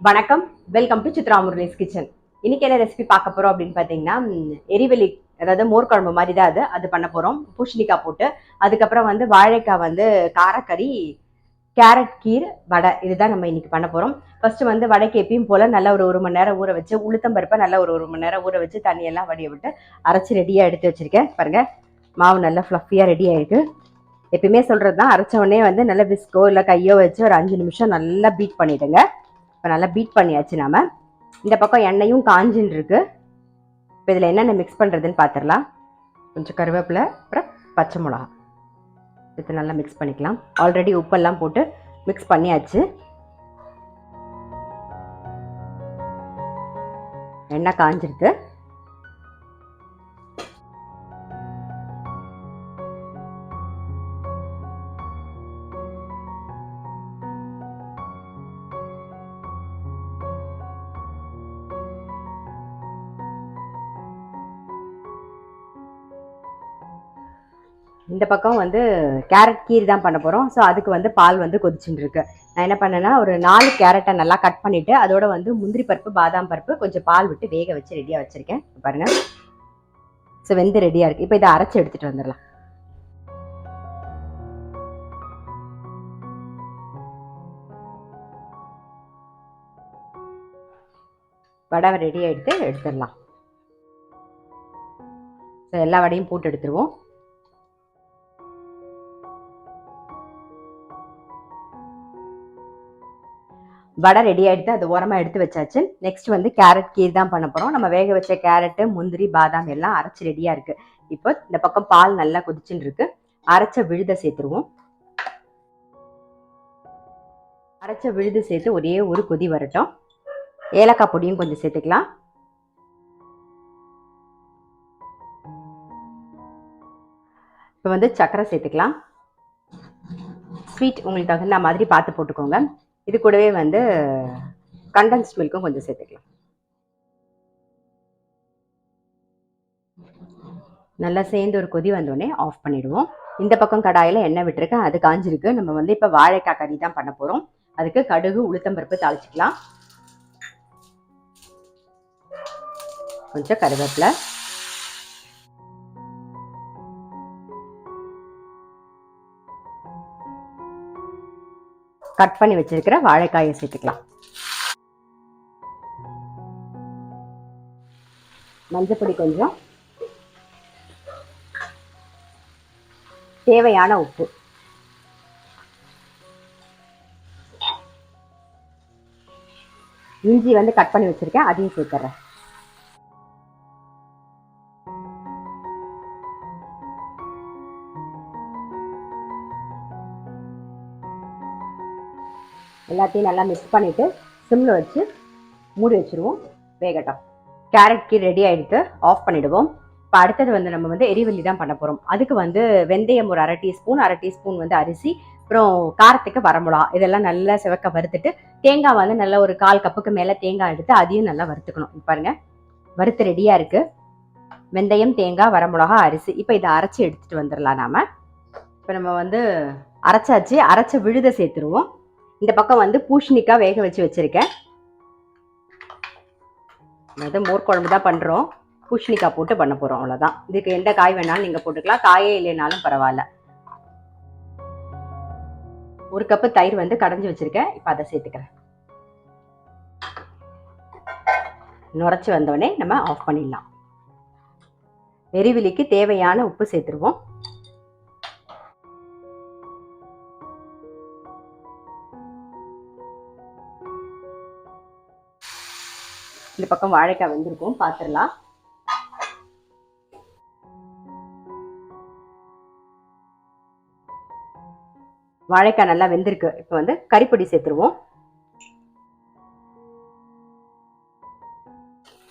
வணக்கம், welcome to Chitra Murali's kitchen. இன்னைக்கு என்ன ரெசிபி பார்க்க போறோம் அப்படின்னு பார்த்தீங்கன்னா, எரிவெளி அதாவது மோர் குழம்பு மாதிரி தான் அது பண்ண போறோம். பூசணிக்காய் போட்டு, அதுக்கப்புறம் வாழைக்காய் காரக்கறி, கேரட் கீர், வடை இதுதான் நம்ம இன்னைக்கு பண்ண போறோம். ஃபர்ஸ்ட் வடைக்கு எப்பயும் போல நல்லா ஒரு மணி நேரம் ஊற வச்சு, உளுத்தம்பருப்பை நல்லா ஒரு மணி நேரம் ஊற வச்சு தண்ணியெல்லாம் வடிய விட்டு அரைச்சி ரெடியாக எடுத்து வச்சிருக்கேன். பாருங்க, மாவு நல்லா ஃப்ளஃபியாக ரெடி ஆயிருக்கு. எப்பயுமே சொல்றது தான், அரைச்ச உடனே நல்லா விஸ்கோ இல்லை கையோ வச்சு ஒரு 5 நிமிஷம் நல்லா பீட் பண்ணிடுங்க. இப்போ நல்லா பீட் பண்ணியாச்சு. நாம இந்த பக்கம் எண்ணெயும் காஞ்சின்னு இருக்கு. இப்போ இதில் என்னென்ன மிக்ஸ் பண்ணுறதுன்னு பார்த்துடலாம். கொஞ்சம் கருவேப்பிலை, அப்புறம் பச்சை மிளகா இது நல்லா மிக்ஸ் பண்ணிக்கலாம். ஆல்ரெடி உப்பெல்லாம் போட்டு மிக்ஸ் பண்ணியாச்சு. எண்ணெய் காஞ்சிருக்கு. இந்த பக்கம் கேரட் கீர் தான் பண்ண போகிறோம். ஸோ அதுக்கு பால் கொதிச்சுட்டு இருக்கு. நான் என்ன பண்ணேன்னா, ஒரு 4 கேரட்டை நல்லா கட் பண்ணிவிட்டு அதோட முந்திரி பருப்பு, பாதாம் பருப்பு கொஞ்சம் பால் விட்டு வேக வச்சு ரெடியாக வச்சுருக்கேன். பாருங்கள், ஸோ வெந்து ரெடியாக இருக்குது. இப்போ இதை அரைச்சி எடுத்துகிட்டு வந்துடலாம். வடை ரெடி ஆகிடுத்து எடுத்துடலாம். ஸோ எல்லா வடையும் போட்டு எடுத்துருவோம். வடை ரெடி ஆகிடுது, அது ஓரமாக எடுத்து வச்சாச்சு. நெக்ஸ்ட் கேரட் கீர் தான் பண்ண போகிறோம். நம்ம வேக வச்ச கேரட்டு, முந்திரி, பாதாம் எல்லாம் அரைச்சி ரெடியாக இருக்குது. இப்போ இந்த பக்கம் பால் நல்லா கொதிச்சுன்னு இருக்கு. அரைச்ச விழுதை சேர்த்துருவோம். அரைச்ச விழுது சேர்த்து ஒரே ஒரு கொதி வரட்டும். ஏலக்காய் பொடியும் கொஞ்சம் சேர்த்துக்கலாம். இப்போ சர்க்கரை சேர்த்துக்கலாம். ஸ்வீட் உங்களுக்கு தகுந்த மாதிரி பார்த்து போட்டுக்கோங்க. இது கூடவே கண்டென்ஸ்ட் மில்க்கும் கொஞ்சம் சேர்த்துக்கலாம். நல்லா சேர்ந்து ஒரு கொதி வந்தோடனே ஆஃப் பண்ணிடுவோம். இந்த பக்கம் கடாயில் எண்ணெய் விட்டுருக்கேன், அது காஞ்சிருக்கு. நம்ம இப்போ வாழைக்காய் கறி தான் பண்ண போகிறோம். அதுக்கு கடுகு, உளுத்தம்பருப்பு தாளிச்சிக்கலாம். கொஞ்சம் கருவேப்பிலை, கட் பண்ணி வச்சிருக்கிற வாழைக்காயை சேர்த்துக்கலாம். மஞ்சப்பொடி கொஞ்சம், தேவையான உப்பு, இஞ்சி கட் பண்ணி வச்சிருக்கேன், அதையும் சேர்த்துறேன். எல்லாத்தையும் நல்லா மிக்ஸ் பண்ணிவிட்டு சிம்மில் வச்சு மூடி வச்சுருவோம், வேகட்டும். கேரட் கீர் ரெடி ஆகிடுத்து, ஆஃப் பண்ணிவிடுவோம். இப்போ அடுத்தது நம்ம எரிவெளி தான் பண்ண போகிறோம். அதுக்கு வெந்தயம் ஒரு அரை டீஸ்பூன் அரிசி, அப்புறம் காரத்துக்கு வரமிளகா இதெல்லாம் நல்லா சிவக்க வறுத்துட்டு, தேங்காய் நல்லா ஒரு 1/4 கப்புக்கு மேலே தேங்காய் எடுத்து அதையும் நல்லா வறுத்துக்கணும். பாருங்கள், வறுத்து ரெடியாக இருக்குது. வெந்தயம், தேங்காய், வரமிளகா, அரிசி. இப்போ இதை அரைச்சி எடுத்துகிட்டு வந்துடலாம். நாம் இப்போ நம்ம அரைச்சாச்சு. அரைச்ச விழுதை சேர்த்துருவோம். இந்த பக்கம் பூசணிக்காய் வேக வச்சு வச்சிருக்கேன். மோர் குழம்பு தான் பண்ணுறோம், பூசணிக்காய் போட்டு பண்ண போகிறோம், அவ்வளோதான். இதுக்கு எந்த காய் வேணாலும் நீங்கள் போட்டுக்கலாம், காயே இல்லைனாலும் பரவாயில்ல. 1 கப்பு தயிர் கடைஞ்சி வச்சிருக்கேன். இப்போ அதை சேர்த்துக்கிறேன். நுரைச்சி வந்தோடனே நம்ம ஆஃப் பண்ணிடலாம். எரிவிலிக்கு தேவையான உப்பு சேர்த்துருவோம். இந்த பக்கம் வாழைக்காய் வெந்திருக்கும், பார்த்துடலாம். வாழைக்காய் நல்லா வெந்திருக்கு. இப்போ கறிப்பொடி சேர்த்துருவோம்.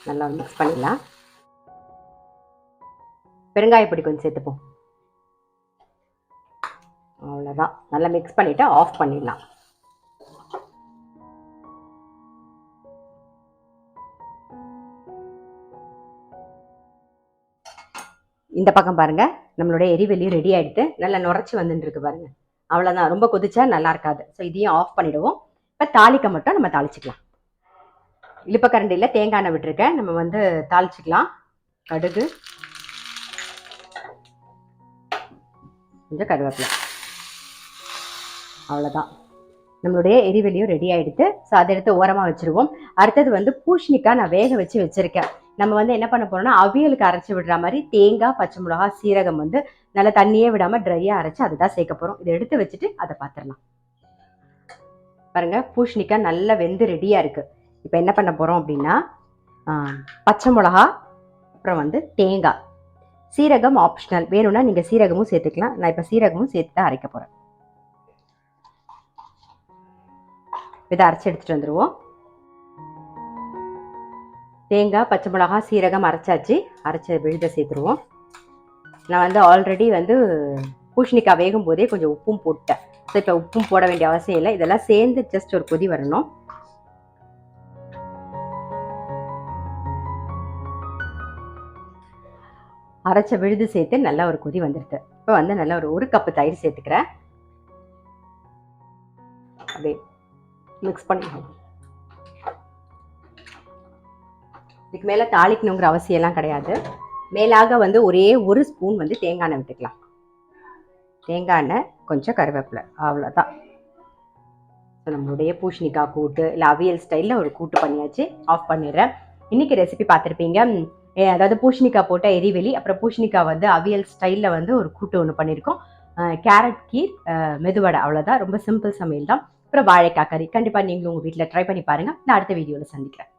நல்லா மிக்ஸ் பண்ணிடலாம். பெருங்காயப்பொடி கொஞ்சம் சேர்த்துப்போம். அவ்வளோதான். நல்லா மிக்ஸ் பண்ணிவிட்டு ஆஃப் பண்ணிடலாம். இந்த பக்கம் பாருங்க, நம்மளுடைய எரிவெளியும் ரெடி ஆகிடுது. நல்லா நுரைச்சி வந்துருக்கு பாருங்க. அவ்வளோதான், ரொம்ப கொதிச்சா நல்லா இருக்காது. ஸோ இதையும் ஆஃப் பண்ணிவிடுவோம். இப்போ தாளிக்க மட்டும் நம்ம தாளிச்சிக்கலாம். இழுப்பக்கரண்டியில் தேங்காய் எண்ணெய் விட்டுருக்கேன். நம்ம வந்து தாளிச்சிக்கலாம். கடுகு, கொஞ்சம் கருவேப்பிலை, அவ்வளோதான். நம்மளுடைய எரிவெளியும் ரெடி ஆகிடுது. ஸோ அதை எடுத்து ஓரமாக வச்சுருவோம். அடுத்தது வந்து பூசணிக்காய் நான் வேக வச்சுருக்கேன். நம்ம வந்து என்ன பண்ண போகிறோம்னா அவியலுக்கு அரைச்சி விடுற மாதிரி தேங்காய், பச்சை மிளகா, சீரகம் வந்து நல்லா தண்ணியே விடாமல் ட்ரையாக அரைச்சி அதை தான் சேர்க்க போகிறோம். இதை எடுத்து வச்சுட்டு அதை பார்த்துடலாம். பாருங்கள், பூசணிக்காய் நல்லா வெந்து ரெடியாக இருக்குது. இப்போ என்ன பண்ண போகிறோம் அப்படின்னா பச்சை மிளகா, அப்புறம் வந்து தேங்காய், சீரகம் ஆப்ஷனல், வேணும்னா நீங்கள் சீரகமும் சேர்த்துக்கலாம். நான் இப்போ சீரகமும் சேர்த்து தான் அரைக்க போகிறேன். இதை அரைச்சி எடுத்துகிட்டு வந்துடுவோம். தேங்காய், பச்சை மிளகா, சீரகம் அரைச்சாச்சு. அரைச்ச விழுத சேர்த்துருவோம். நான் வந்து ஆல்ரெடி வந்து பூசணிக்காய் வேகும் போதே கொஞ்சம் உப்பும் போட்டேன். ஸோ இப்போ உப்பும் போட வேண்டிய அவசியம் இல்லை. இதெல்லாம் சேர்ந்து ஜஸ்ட் ஒரு கொதி வரணும். அரைச்ச விழுது சேர்த்து நல்லா ஒரு கொதி வந்துடுது. இப்போ வந்து நல்லா ஒரு கப்பு தயிர் சேர்த்துக்கிறேன். அப்படியே மிக்ஸ் பண்ணிக்கலாம். இதுக்கு மேலே தாளிக்கணுங்கிற அவசியம்லாம் கிடையாது. மேலாக வந்து ஒரே ஒரு ஸ்பூன் வந்து தேங்காய் எண்ணெய் விட்டுக்கலாம். தேங்காய் எண்ணெய், கொஞ்சம் கருவேப்பிலை, அவ்வளோதான். ஸோ நம்மளுடைய பூசணிக்காய் கூட்டு இல்லை அவியல் ஸ்டைலில் ஒரு கூட்டு பண்ணியாச்சு. ஆஃப் பண்ணிடுறேன். இன்றைக்கி ரெசிபி பார்த்துருப்பீங்க. அதாவது பூசணிக்காய் போட்ட எரிவெளி, அப்புறம் பூசணிக்காய் வந்து அவியல் ஸ்டைலில் வந்து ஒரு கூட்டு ஒன்று பண்ணியிருக்கோம். கேரட் கீர், மெதுவடை, அவ்வளோதான். ரொம்ப சிம்பிள் சமையல் தான். அப்புறம் வாழைக்காய் கறி. கண்டிப்பாக நீங்களும் உங்கள் வீட்டில் ட்ரை பண்ணி பாருங்கள். நான் அடுத்த வீடியோவில் சந்திக்கிறேன்.